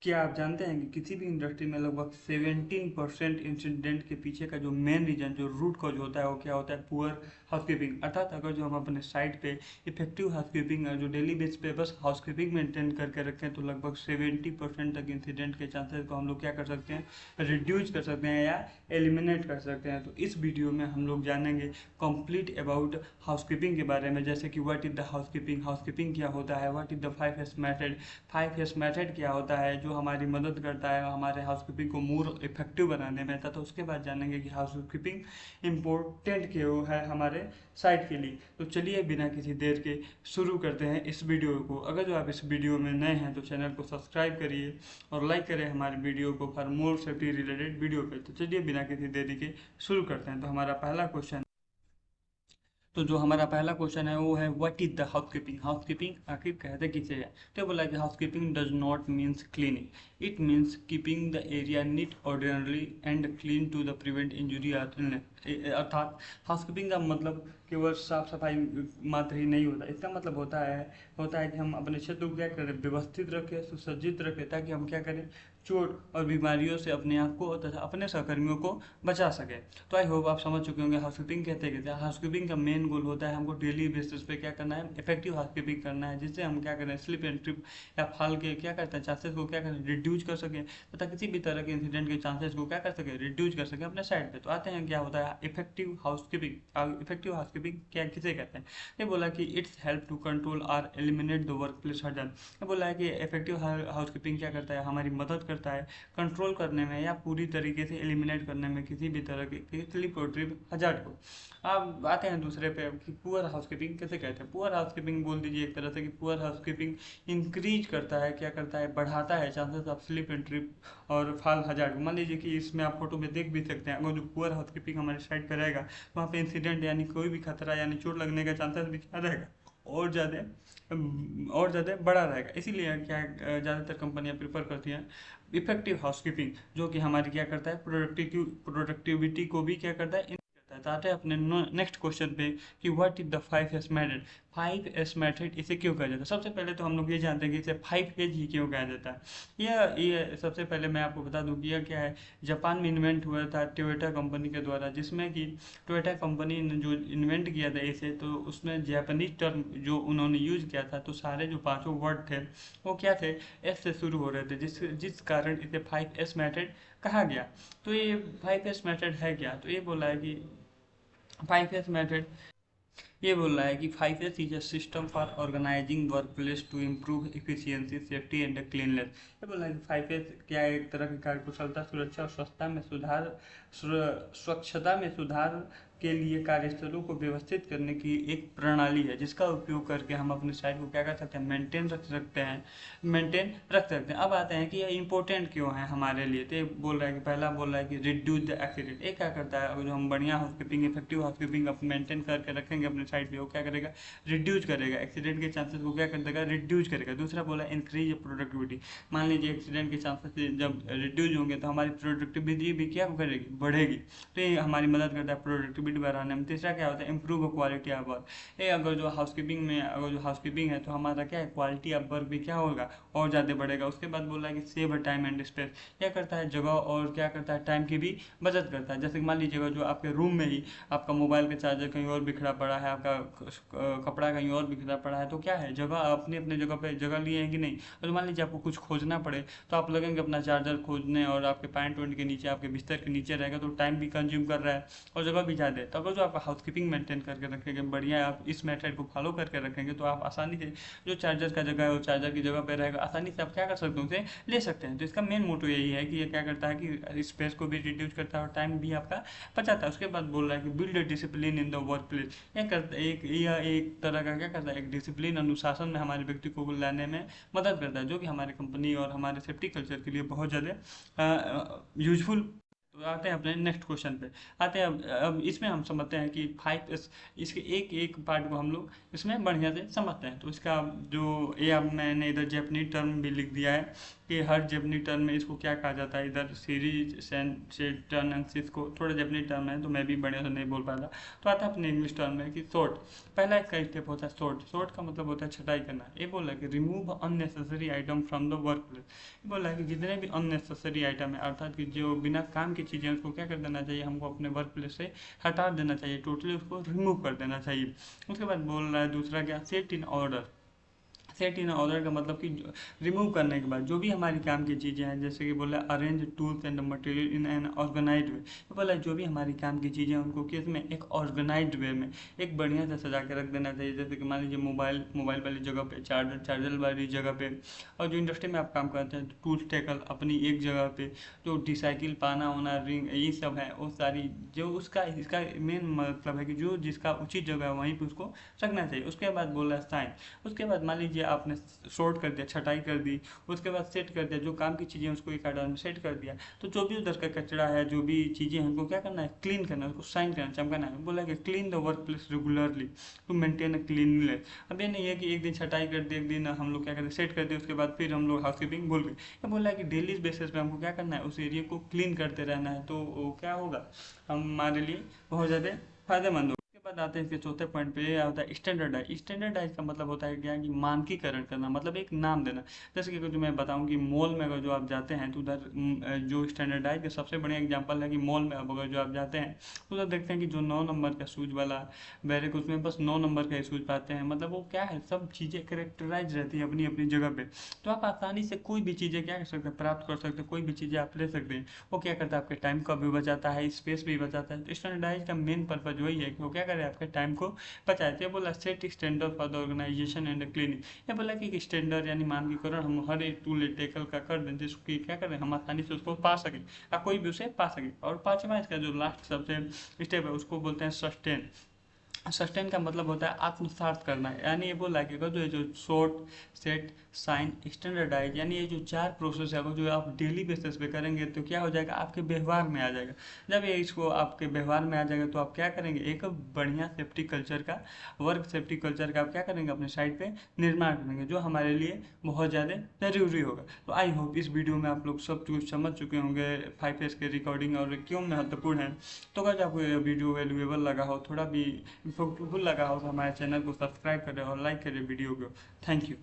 क्या आप जानते हैं कि किसी भी इंडस्ट्री में लगभग 17% इंसिडेंट के पीछे का जो मेन रीजन, जो रूट कॉज होता है, वो क्या होता है? Poor housekeeping. अर्थात अगर जो हम अपने साइट पे इफेक्टिव हाउसकीपिंग जो डेली बेस पे बस हाउसकीपिंग मेंटेन करके रखें तो लगभग 70% तक इंसिडेंट के चांसेस को हम लोग क्या कर सकते हैं? रिड्यूस कर सकते हैं या एलिमिनेट कर सकते हैं। तो इस वीडियो में हम लोग जानेंगे कंप्लीट अबाउट हाउसकीपिंग के बारे में, जैसे कि what is the housekeeping, housekeeping क्या होता है, what is the 5S method, 5S method क्या होता है जो हमारी मदद करता है हमारे हाउसकीपिंग को मोर इफेक्टिव बनाने में। तथा उसके बाद जानेंगे कि हाउसकीपिंग इम्पोर्टेंट क्यों है हमारे साइट के लिए। तो चलिए बिना किसी देर के शुरू करते हैं इस वीडियो को। अगर जो आप इस वीडियो में नए हैं तो चैनल को सब्सक्राइब करिए और लाइक करें हमारे वीडियो को for more safety related video पे। तो चलिए बिना किसी देरी के शुरू करते हैं। तो जो हमारा पहला क्वेश्चन है वो है what is the housekeeping. Housekeeping आखिर कहते किसे है? तो बोला कि housekeeping does not means cleaning, it means keeping the area neat ordinarily and clean to the prevent injury. अर्थात हाउसकीपिंग का मतलब केवल साफ सफाई मात्र ही नहीं होता। इसका मतलब होता है कि हम अपने क्षेत्र को क्या करें? व्यवस्थित रखें, सुसज्जित रखें, ताकि हम क्या करें? चोट और बीमारियों से अपने आप को तथा अपने सहकर्मियों को बचा सके। तो आई होप आप समझ चुके होंगे हाउसकीपिंग कहते हैं। हाउसकीपिंग का मेन गोल होता है हमको डेली बेसिस पे क्या करना है? इफेक्टिव हाउसकीपिंग करना है, जिससे हम क्या करें? स्लिप एंड ट्रिप या फॉल के क्या करते हैं चांसेस को क्या करें? रिड्यूज कर सकें, तथा किसी भी तरह के इंसिडेंट के चांसेस को क्या कर सके? रिड्यूज कर सके अपने साइड पे। तो आते हैं क्या होता है इफेक्टिव हाउसकीपिंग। इफेक्टिव हाउसकीपिंग क्या किसे कहते हैं? ये बोला कि इट्स हेल्प टू कंट्रोल और eliminate the work place hazard. ये बोला है कि इफेक्टिव हाउसकीपिंग क्या करता है? हमारी मदद करता है कंट्रोल करने में या पूरी तरीके से एलिमिनेट करने में किसी भी तरह के स्लिप और ट्रिप हजार्ड को। अब आते हैं दूसरे पे कि पुअर हाउसकीपिंग किसे कहते हैं। पुअर हाउसकीपिंग बोल दीजिए एक तरह से कि पुअर हाउसकीपिंग इंक्रीज करता है, क्या करता है? बढ़ाता है chances of slip and trip और फॉल हजार्ड। मान लीजिए कि इसमें आप फोटो में देख भी सकते हैं, अगर जो पुअर हाउसकीपिंग हमारे साइड पर रहेगा तो वहाँ पे इंसिडेंट यानी कोई भी खतरा यानी चोट लगने का चांसेस भी क्या रहेगा? और ज़्यादा बड़ा रहेगा। इसीलिए क्या ज़्यादातर कंपनियां प्रेफर करती हैं इफेक्टिव हाउसकीपिंग, जो कि हमारी क्या करता है? प्रोडक्टिविटी को भी क्या करता है? करता है। तो आते हैं अपने नेक्स्ट क्वेश्चन पे कि what is the 5S method. 5S method इसे क्यों कहा जाता है? सबसे पहले तो हम लोग ये जानते हैं कि इसे 5S ही क्यों कहा जाता है। ये सबसे पहले मैं आपको बता दूं कि यह क्या है। जापान में इन्वेंट हुआ था टोयोटा कंपनी के द्वारा, जिसमें कि टोयोटा कंपनी ने जो इन्वेंट किया था इसे, तो उसमें जापानीज टर्म जो उन्होंने यूज किया था, तो सारे जो पांचों वर्ड थे वो क्या थे? एस से शुरू हो रहे थे, जिस कारण इसे 5S मेथड कहा गया। तो ये 5S मेथड है क्या? तो ये बोला है कि 5S मेथड ये बोल रहा है कि 5S is a system for organizing workplace to improve efficiency, safety and cleanness. ये बोल रहा है कि 5S क्या है? एक तरह की कार्यकुशलता, सुरक्षा और स्वच्छता में सुधार के लिए कार्यस्थलों को व्यवस्थित करने की एक प्रणाली है, जिसका उपयोग करके हम अपने साइट को क्या कर सकते हैं? मेंटेन रख सकते हैं। अब आते हैं कि यह इंपॉर्टेंट क्यों है हमारे लिए। तो बोल रहा है कि पहला बोल रहा है कि रिड्यूस द एक्सीडेंट। ये क्या करता है? अगर जो हम बढ़िया हाउसकीपिंग, इफेक्टिव हाउसकीपिंग मेंटेन करके रखेंगे अपने साइट पे, वो क्या करेगा? रिड्यूस करेगा एक्सीडेंट के चांसेस को, क्या कर देगा? रिड्यूस करेगा। दूसरा बोला इंक्रीज प्रोडक्टिविटी। मान लीजिए एक्सीडेंट के चांसेस जब रिड्यूस होंगे तो हमारी प्रोडक्टिविटी भी क्या करेगी? बढ़ेगी। तो ये हमारी मदद करता है प्रोडक्टिविटी बढ़ाने में। तीसरा क्या होता है? Improve quality of work. ये अगर जो हाउसकीपिंग है तो हमारा क्या है? क्वालिटी ऑफ वर्क भी क्या होगा? और ज़्यादा बढ़ेगा। उसके बाद बोला है कि सेव टाइम एंड स्पेस। क्या करता है? जगह और क्या करता है? टाइम की भी बचत करता है। जैसे कि मान लीजिएगा जो आपके रूम में ही आपका मोबाइल का चार्जर कहीं और बिखरा पड़ा है, आपका कपड़ा कहीं और बिखरा पड़ा है, तो क्या है? जगह अपने अपने जगह पे जगह लिए हैं कि नहीं? और मान लीजिए आपको कुछ खोजना पड़े तो आप लगेंगे अपना चार्जर खोजने, और आपके पैंट वैंट के नीचे, आपके बिस्तर के नीचे रहेगा, तो टाइम भी कंज्यूम कर रहा है और जगह भी ज़्यादा है। तो अगर जो आप हाउसकीपिंग मेंटेन करके रखेंगे, बढ़िया आप इस मेथड को फॉलो करके रखेंगे, तो आप आसानी से जो चार्जर का जगह है वो चार्जर की जगह पे रहेगा, आसानी से आप क्या कर सकते हो? उसे ले सकते हैं। तो इसका मेन मोटो यही है कि ये क्या करता है कि स्पेस को भी रिड्यूस करता है और टाइम भी आपका बचाता है। उसके बाद बोल रहा है कि build discipline in the work place. यह एक तरह का क्या करता है? एक डिसिप्लिन, अनुशासन में हमारे व्यक्ति को लाने में मदद करता है, जो कि हमारे कंपनी और हमारे सेफ्टी कल्चर के लिए बहुत ज़्यादा यूजफुल। तो आते हैं अपने नेक्स्ट क्वेश्चन पे। आते हैं अब इसमें हम समझते हैं कि 5S, इसके एक एक पार्ट को हम लोग इसमें बढ़िया से समझते हैं। तो इसका जो ये अब मैंने इधर जैपनीज टर्म भी लिख दिया है कि हर जपनी टर्म में इसको क्या कहा जाता है। इधर सीरीज से टर्न एंड इसको थोड़ा जपनी टर्म है तो मैं भी बढ़िया से नहीं बोल पाता, तो आता है अपने इंग्लिश टर्म में कि सॉर्ट। पहला इसका स्टेप होता है सॉर्ट। सॉर्ट का मतलब होता है छटाई करना। ये बोला है कि remove unnecessary item from the work place. ये बोला है कि जितने भी अननेसेसरी आइटम है, अर्थात कि जो बिना काम की चीज़ें, उसको क्या कर देना चाहिए, हमको अपने वर्क प्लेस से हटा देना चाहिए, टोटली उसको रिमूव कर देना चाहिए। उसके बाद बोल रहा है दूसरा क्या, set in order. Set in order का मतलब कि रिमूव करने के बाद जो भी हमारी काम की चीज़ें हैं, जैसे कि बोला arrange tools and material in an organized way. तो बोला जो भी हमारी काम की चीज़ें हैं उनको किस में, एक ऑर्गेनाइज्ड वे में एक बढ़िया से सजा के रख देना चाहिए। जैसे कि मान लीजिए मोबाइल वाली जगह पे, चार्जर वाली जगह पे, और जो इंडस्ट्री में आप काम करते हैं तो टूल्स टेकल अपनी एक जगह पे, जो रिसाइकिल पाना होना रिंग ये सब है, वो सारी जो उसका इसका मेन मतलब है कि जो जिसका उचित जगह है वहीं पर उसको रखना चाहिए। उसके बाद बोला साइन। उसके बाद मान लीजिए आपने सॉर्ट कर दिया, छटाई कर दी, उसके बाद सेट कर दिया, जो काम की चीज़ें उसको एक आर्डर में सेट कर दिया, तो जो भी उधर का कचरा है, जो भी चीज़ें हैं उनको क्या करना है, क्लीन करना है, उसको शाइन करना, चमकाना है। बोला कि clean the workplace regularly to maintain a cleanliness. अब ये नहीं है कि एक दिन छटाई कर दी, एक दिन हम लोग क्या करते सेट कर दिए, उसके बाद फिर हम लोग हाउसकीपिंग भूल गए। ये बोला है कि डेली बेसिस पे हमको क्या करना है, उस एरिया को क्लीन करते रहना है, तो वो क्या होगा, हमारे लिए बहुत ज़्यादा फायदेमंद होगा। उसके बाद आते हैं इसके चौथे पॉइंट पे, ये आता है स्टैंडर्डाइज। स्टैंडर्डाइज का मतलब होता है क्या, कि मानकीकरण करना, मतलब एक नाम देना। जैसे कि जो मैं बताऊं कि मॉल में अगर जो आप जाते हैं तो उधर जो स्टैंडर्डाइज का सबसे बढ़िया एग्जांपल है कि मॉल में अब अगर जो आप जाते हैं तो उधर देखते हैं कि जो 9 नंबर का शूज वाला बैरिक, उसमें बस 9 नंबर का ही शूज पाते हैं। मतलब वो क्या है, सब चीज़ें करेक्टराइज रहती है अपनी अपनी जगह पे, तो आप आसानी से कोई भी चीज़ें क्या कर सकते हैं, प्राप्त कर सकते हैं, कोई भी चीज़ें आप ले सकते हैं। वो क्या करता है, आपके टाइम का भी बचाता है, स्पेस भी बचाता है। तो स्टैंडर्डाइज का मेन पर्पज वही है कि वो क्या करे, आपके टाइम को बचाते हैं। बोला set standard for the organization and cleaning. ये बोला कि स्टैंडर्ड यानी मानकीकरण हम हर एक टूल टेकल का कर दें, जिसकी क्या करें, हम आसानी से उसको पा सकें या कोई भी उसे पा सके। और पांचवा इसका जो लास्ट सबसे स्टेप है उसको बोलते हैं सस्टेन। सस्टेन का मतलब होता है आत्मसात करना। यानी ये बोला कि अगर जो शॉर्ट, सेट, साइन, स्टैंडर्डाइज, यानी ये जो 4 प्रोसेस है वो जो आप डेली बेसिस पे करेंगे तो क्या हो जाएगा, आपके व्यवहार में आ जाएगा। जब ये इसको आपके व्यवहार में आ जाएगा तो आप क्या करेंगे, एक बढ़िया सेफ्टी कल्चर का, वर्क सेफ्टी कल्चर का आप क्या करेंगे, अपने साइड पे निर्माण करेंगे, जो हमारे लिए बहुत ज़्यादा ज़रूरी होगा। तो आई होप इस वीडियो में आप लोग सब कुछ समझ चुके होंगे 5S के रिकॉर्डिंग और क्यों महत्वपूर्ण है। तो अगर आपको ये वीडियो वैल्यूएबल लगा हो, थोड़ा भी फ्रूटफुल लगा हो, तो हमारे चैनल को सब्सक्राइब करें और लाइक करें वीडियो को। Thank you.